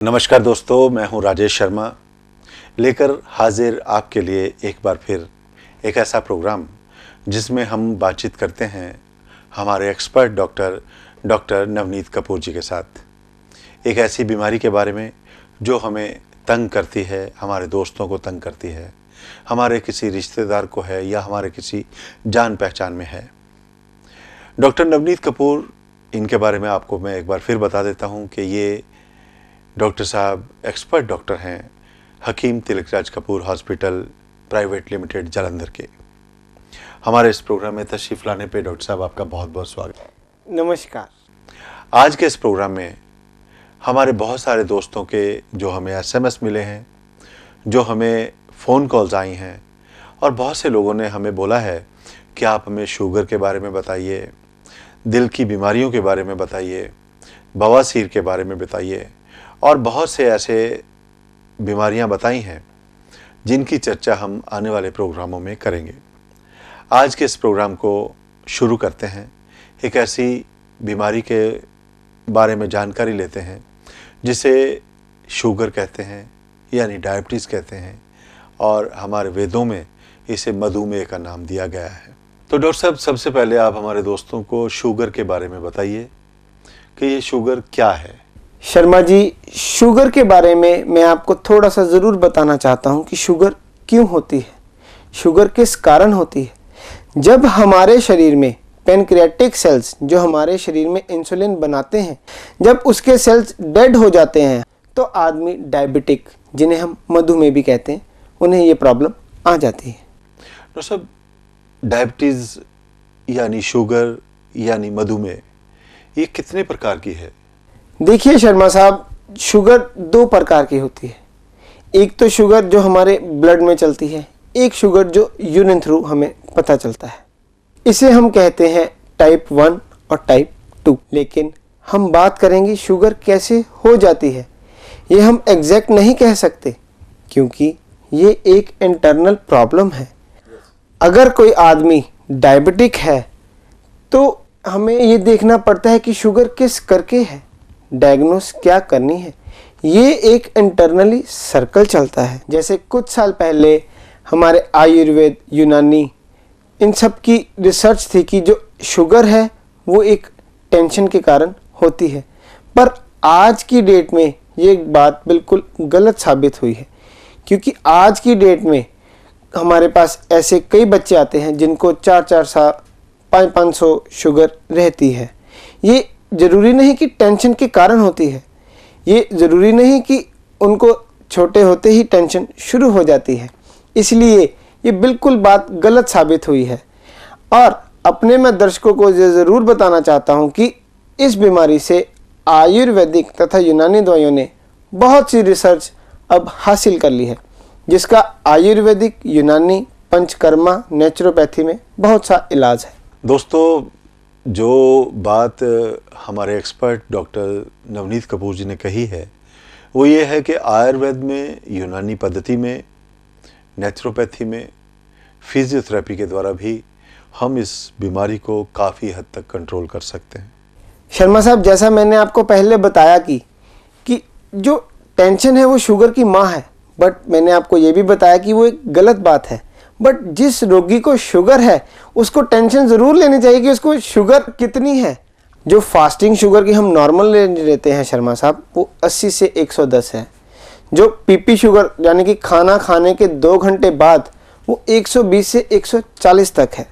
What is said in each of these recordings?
नमस्कार दोस्तों, मैं हूं राजेश शर्मा लेकर हाजिर आपके लिए एक बार फिर एक ऐसा प्रोग्राम जिसमें हम बातचीत करते हैं हमारे एक्सपर्ट डॉक्टर नवनीत कपूर जी के साथ एक ऐसी बीमारी के बारे में जो हमें तंग करती है, हमारे दोस्तों को तंग करती है, हमारे किसी रिश्तेदार को है या हमारे किसी जान पहचान में है। डॉक्टर नवनीत कपूर, इनके बारे में आपको मैं एक बार फिर बता देता हूं कि ये डॉक्टर साहब एक्सपर्ट डॉक्टर हैं Hakim Tilakraj Kapoor hospital private limited Jalandhar के। हमारे इस प्रोग्राम में तशरीफ लाने पे डॉक्टर साहब आपका बहुत बहुत स्वागत है। नमस्कार। आज के इस प्रोग्राम में हमारे बहुत सारे दोस्तों के जो हमें एसएमएस मिले हैं, जो हमें फ़ोन कॉल्स आई हैं और बहुत से लोगों ने हमें बोला है कि आप हमें शुगर के बारे में बताइए, दिल की बीमारियों के बारे में बताइए, बवासीर के बारे में बताइए और बहुत से ऐसे बीमारियां बताई हैं जिनकी चर्चा हम आने वाले प्रोग्रामों में करेंगे। आज के इस प्रोग्राम को शुरू करते हैं, एक ऐसी बीमारी के बारे में जानकारी लेते हैं जिसे शुगर कहते हैं यानी डायबिटीज़ कहते हैं और हमारे वेदों में इसे मधुमेह का नाम दिया गया है। तो डॉक्टर साहब, सबसे पहले आप हमारे दोस्तों को शुगर के बारे में बताइए कि ये शुगर क्या है। शर्मा जी, शुगर के बारे में मैं आपको थोड़ा सा ज़रूर बताना चाहता हूँ कि शुगर क्यों होती है, शुगर किस कारण होती है। जब हमारे शरीर में पैनक्रियाटिक सेल्स जो हमारे शरीर में इंसुलिन बनाते हैं, जब उसके सेल्स डेड हो जाते हैं तो आदमी डायबिटिक, जिन्हें हम मधुमेह भी कहते हैं, उन्हें ये प्रॉब्लम आ जाती है। तो सब डायबिटीज़ यानी शुगर यानी मधुमेह, ये कितने प्रकार की है? देखिए शर्मा साहब, शुगर दो प्रकार की होती है। एक तो शुगर जो हमारे ब्लड में चलती है, एक शुगर जो यूरिन थ्रू हमें पता चलता है। इसे हम कहते हैं टाइप 1 और टाइप 2। लेकिन हम बात करेंगे शुगर कैसे हो जाती है, ये हम एग्जैक्ट नहीं कह सकते क्योंकि ये एक इंटरनल प्रॉब्लम है। अगर कोई आदमी डायबिटिक है तो हमें ये देखना पड़ता है कि शुगर किस करके है, डायग्नोस क्या करनी है। ये एक इंटरनली सर्कल चलता है। जैसे कुछ साल पहले हमारे आयुर्वेद, यूनानी, इन सब की रिसर्च थी कि जो शुगर है वो एक टेंशन के कारण होती है, पर आज की डेट में ये बात बिल्कुल गलत साबित हुई है क्योंकि आज की डेट में हमारे पास ऐसे कई बच्चे आते हैं जिनको 4-4 साल 500 शुगर रहती है। ये ज़रूरी नहीं कि टेंशन के कारण होती है, ये ज़रूरी नहीं कि उनको छोटे होते ही टेंशन शुरू हो जाती है। इसलिए ये बिल्कुल बात गलत साबित हुई है। और अपने मैं दर्शकों को ये ज़रूर बताना चाहता हूँ कि इस बीमारी से आयुर्वेदिक तथा यूनानी दवाइयों ने बहुत सी रिसर्च अब हासिल कर ली है, जिसका आयुर्वेदिक, यूनानी, पंचकर्मा, नेचुरोपैथी में बहुत सा इलाज है। दोस्तों, जो बात हमारे एक्सपर्ट डॉक्टर नवनीत कपूर जी ने कही है वो ये है कि आयुर्वेद में, यूनानी पद्धति में, नेचुरोपैथी में, फिजियोथेरेपी के द्वारा भी हम इस बीमारी को काफ़ी हद तक कंट्रोल कर सकते हैं। शर्मा साहब, जैसा मैंने आपको पहले बताया कि जो टेंशन है वो शुगर की माँ है, बट मैंने आपको ये भी बताया कि वो एक गलत बात है। बट जिस रोगी को शुगर है उसको टेंशन ज़रूर लेनी चाहिए कि उसको शुगर कितनी है। जो फास्टिंग शुगर की हम नॉर्मल लेते हैं शर्मा साहब, वो 80 से 110 है। जो पीपी शुगर यानी कि खाना खाने के 2 घंटे बाद वो 120 से 140 तक है।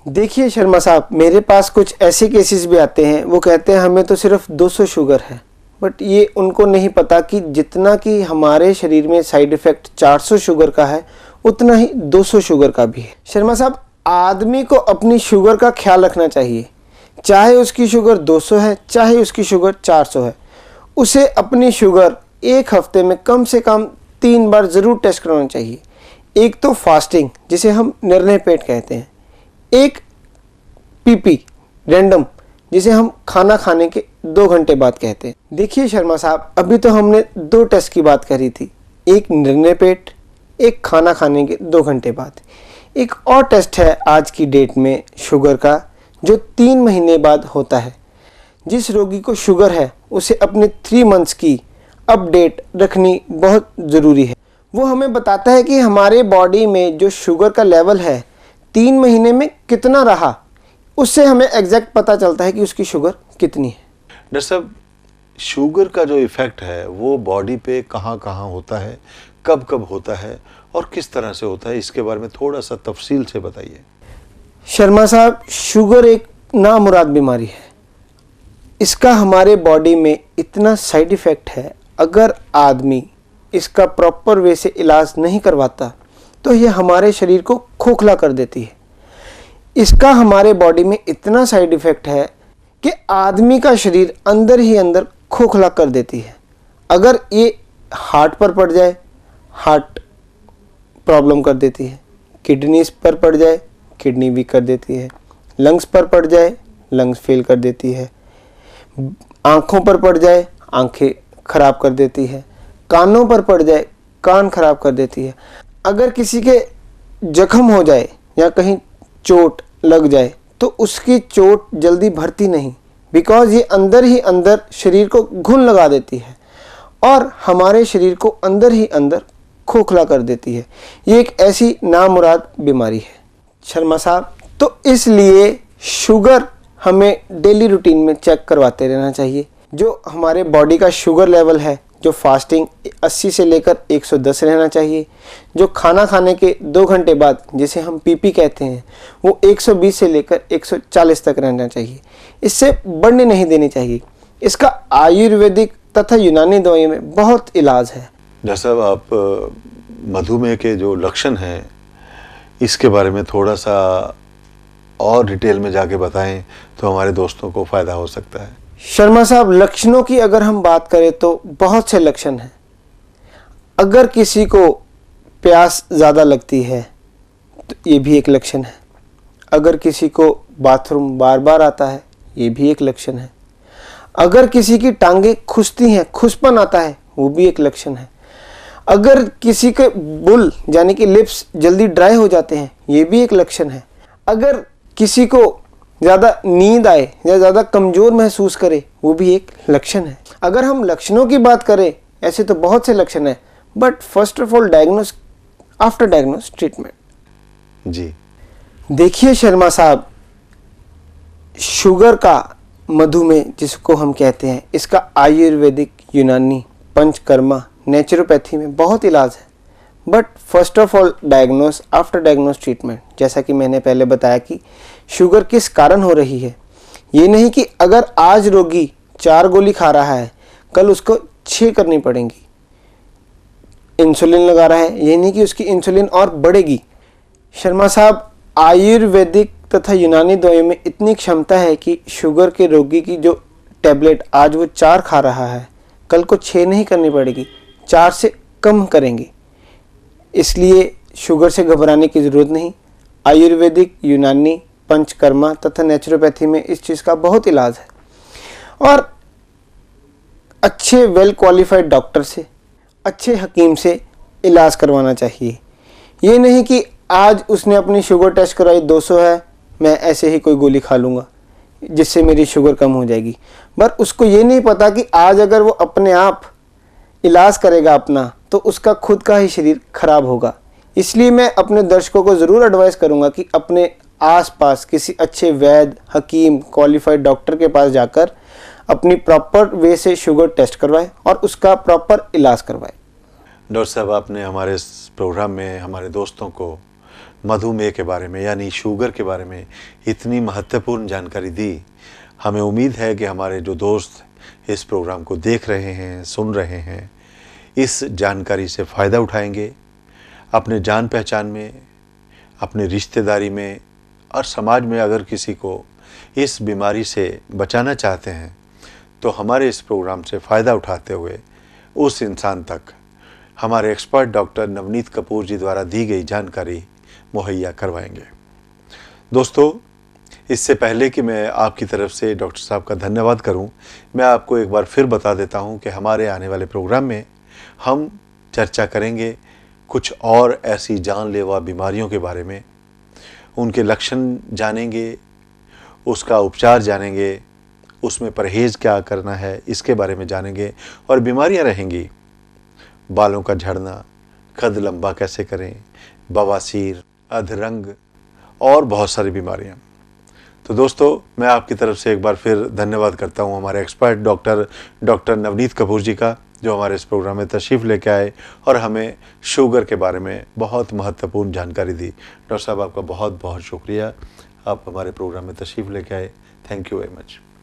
देखिए शर्मा साहब, मेरे पास कुछ ऐसे केसेस भी आते हैं, वो कहते हैं हमें तो सिर्फ 200 शुगर है, बट ये उनको नहीं पता कि जितना कि हमारे शरीर में साइड इफ़ेक्ट 400 शुगर का है उतना ही 200 शुगर का भी है। शर्मा साहब, आदमी को अपनी शुगर का ख्याल रखना चाहिए, चाहे उसकी शुगर 200 है चाहे उसकी शुगर 400 है। उसे अपनी शुगर एक हफ्ते में कम से कम 3 बार ज़रूर टेस्ट करवाना चाहिए। एक तो फास्टिंग, जिसे हम निर्णय पेट कहते हैं, एक पीपी रैंडम, जिसे हम खाना खाने के 2 घंटे बाद कहते हैं। देखिए शर्मा साहब, अभी तो हमने 2 टेस्ट की बात करी थी, एक निर्णय पेट, एक खाना खाने के 2 घंटे बाद। एक और टेस्ट है आज की डेट में शुगर का, जो 3 महीने बाद होता है। जिस रोगी को शुगर है उसे अपने 3 मंथ्स की अपडेट रखनी बहुत ज़रूरी है। वो हमें बताता है कि हमारे बॉडी में जो शुगर का लेवल है 3 महीने में कितना रहा, उससे हमें एग्जैक्ट पता चलता है कि उसकी शुगर कितनी है। डॉक्टर साहब, शुगर का जो इफ़ेक्ट है वो बॉडी पे कहाँ कहाँ होता है, कब कब होता है और किस तरह से होता है, इसके बारे में थोड़ा सा तफसील से बताइए। शर्मा साहब, शुगर एक नामुराद बीमारी है। इसका हमारे बॉडी में इतना साइड इफ़ेक्ट है, अगर आदमी इसका प्रॉपर वे से इलाज नहीं करवाता तो ये हमारे शरीर को खोखला कर देती है। इसका हमारे बॉडी में इतना साइड इफ़ेक्ट है कि आदमी का शरीर अंदर ही अंदर खोखला कर देती है। अगर ये हार्ट पर पड़ जाए, हार्ट प्रॉब्लम कर देती है। किडनीज पर पड़ जाए, किडनी वीक कर देती है। लंग्स पर पड़ जाए, लंग्स फेल कर देती है। आँखों पर पड़ जाए, आँखें खराब कर देती है। कानों पर पड़ जाए, कान खराब कर देती है। अगर किसी के जख्म हो जाए या कहीं चोट लग जाए तो उसकी चोट जल्दी भरती नहीं, बिकॉज ये अंदर ही अंदर शरीर को घुन लगा देती है और हमारे शरीर को अंदर ही अंदर खोखला कर देती है। ये एक ऐसी नामुराद बीमारी है शर्मा साहब। तो इसलिए शुगर हमें डेली रूटीन में चेक करवाते रहना चाहिए। जो हमारे बॉडी का शुगर लेवल है, जो फास्टिंग 80 से लेकर 110 रहना चाहिए। जो खाना खाने के 2 घंटे बाद, जिसे हम पीपी कहते हैं, वो 120 से लेकर 140 तक रहना चाहिए। इससे बढ़ने नहीं देनी चाहिए। इसका आयुर्वेदिक तथा यूनानी दवाइयों में बहुत इलाज है। डॉक्टर साहब, आप मधुमेह के जो लक्षण हैं इसके बारे में थोड़ा सा और डिटेल में जाके बताएं तो हमारे दोस्तों को फ़ायदा हो सकता है। शर्मा साहब, लक्षणों की अगर हम बात करें तो बहुत से लक्षण हैं। अगर किसी को प्यास ज़्यादा लगती है तो ये भी एक लक्षण है। अगर किसी को बाथरूम बार बार आता है, ये भी एक लक्षण है। अगर किसी की टांगें खुसती हैं, खुसपन आता है, वो भी एक लक्षण है। अगर किसी के बुल यानी कि लिप्स जल्दी ड्राई हो जाते हैं, ये भी एक लक्षण है। अगर किसी को ज़्यादा नींद आए या ज़्यादा कमज़ोर महसूस करे, वो भी एक लक्षण है। अगर हम लक्षणों की बात करें, ऐसे तो बहुत से लक्षण हैं, but first of all diagnose, after diagnose treatment. जी देखिए शर्मा साहब, शुगर का, मधुमेह जिसको हम कहते हैं, इसका आयुर्वेदिक, यूनानी, पंचकर्मा, नेचुरोपैथी में बहुत इलाज है। But first of all diagnose, after diagnose treatment. जैसा कि मैंने पहले बताया कि शुगर किस कारण हो रही है। ये नहीं कि अगर आज रोगी 4 गोली खा रहा है, कल उसको 6 करनी पड़ेंगी। इंसुलिन लगा रहा है, ये नहीं कि उसकी इंसुलिन और बढ़ेगी। शर्मा साहब, आयुर्वेदिक तथा यूनानी दवाइयों में इतनी क्षमता है कि शुगर के रोगी की जो टैबलेट आज वो 4 खा रहा है, कल को 6 नहीं करनी पड़ेगी, 4 से कम करेंगे। इसलिए शुगर से घबराने की ज़रूरत नहीं। आयुर्वेदिक, यूनानी, पंचकर्मा तथा नेचुरोपैथी में इस चीज़ का बहुत इलाज है। और अच्छे वेल क्वालिफाइड डॉक्टर से, अच्छे हकीम से इलाज करवाना चाहिए। ये नहीं कि आज उसने अपनी शुगर टेस्ट कराई 200 है, मैं ऐसे ही कोई गोली खा लूँगा जिससे मेरी शुगर कम हो जाएगी। पर उसको ये नहीं पता कि आज अगर वो अपने आप इलाज करेगा अपना, तो उसका खुद का ही शरीर खराब होगा। इसलिए मैं अपने दर्शकों को ज़रूर एडवाइस करूँगा कि अपने आसपास किसी अच्छे वैद्य, हकीम, क्वालिफाइड डॉक्टर के पास जाकर अपनी प्रॉपर वे से शुगर टेस्ट करवाएं और उसका प्रॉपर इलाज करवाएं। डॉक्टर साहब, आपने हमारे इस प्रोग्राम में हमारे दोस्तों को मधुमेह के बारे में यानी शुगर के बारे में इतनी महत्वपूर्ण जानकारी दी। हमें उम्मीद है कि हमारे जो दोस्त इस प्रोग्राम को देख रहे हैं, सुन रहे हैं, इस जानकारी से फ़ायदा उठाएंगे। अपने जान पहचान में, अपने रिश्तेदारी में और समाज में अगर किसी को इस बीमारी से बचाना चाहते हैं तो हमारे इस प्रोग्राम से फ़ायदा उठाते हुए उस इंसान तक हमारे एक्सपर्ट डॉक्टर नवनीत कपूर जी द्वारा दी गई जानकारी मुहैया करवाएंगे। दोस्तों, इससे पहले कि मैं आपकी तरफ से डॉक्टर साहब का धन्यवाद करूं, मैं आपको एक बार फिर बता देता हूं कि हमारे आने वाले प्रोग्राम में हम चर्चा करेंगे कुछ और ऐसी जानलेवा बीमारियों के बारे में। उनके लक्षण जानेंगे, उसका उपचार जानेंगे उसमें परहेज़ क्या करना है इसके बारे में जानेंगे। और बीमारियां रहेंगी, बालों का झड़ना, कद लंबा कैसे करें, बवासीर, अधरंग और बहुत सारी बीमारियां। तो दोस्तों, मैं आपकी तरफ से एक बार फिर धन्यवाद करता हूं हमारे एक्सपर्ट डॉक्टर नवनीत कपूर जी का, जो हमारे इस प्रोग्राम में तशरीफ़ लेके आए और हमें शुगर के बारे में बहुत महत्वपूर्ण जानकारी दी। डॉक्टर साहब, आपका बहुत बहुत शुक्रिया, आप हमारे प्रोग्राम में तशरीफ़ लेके आए। Thank you very much.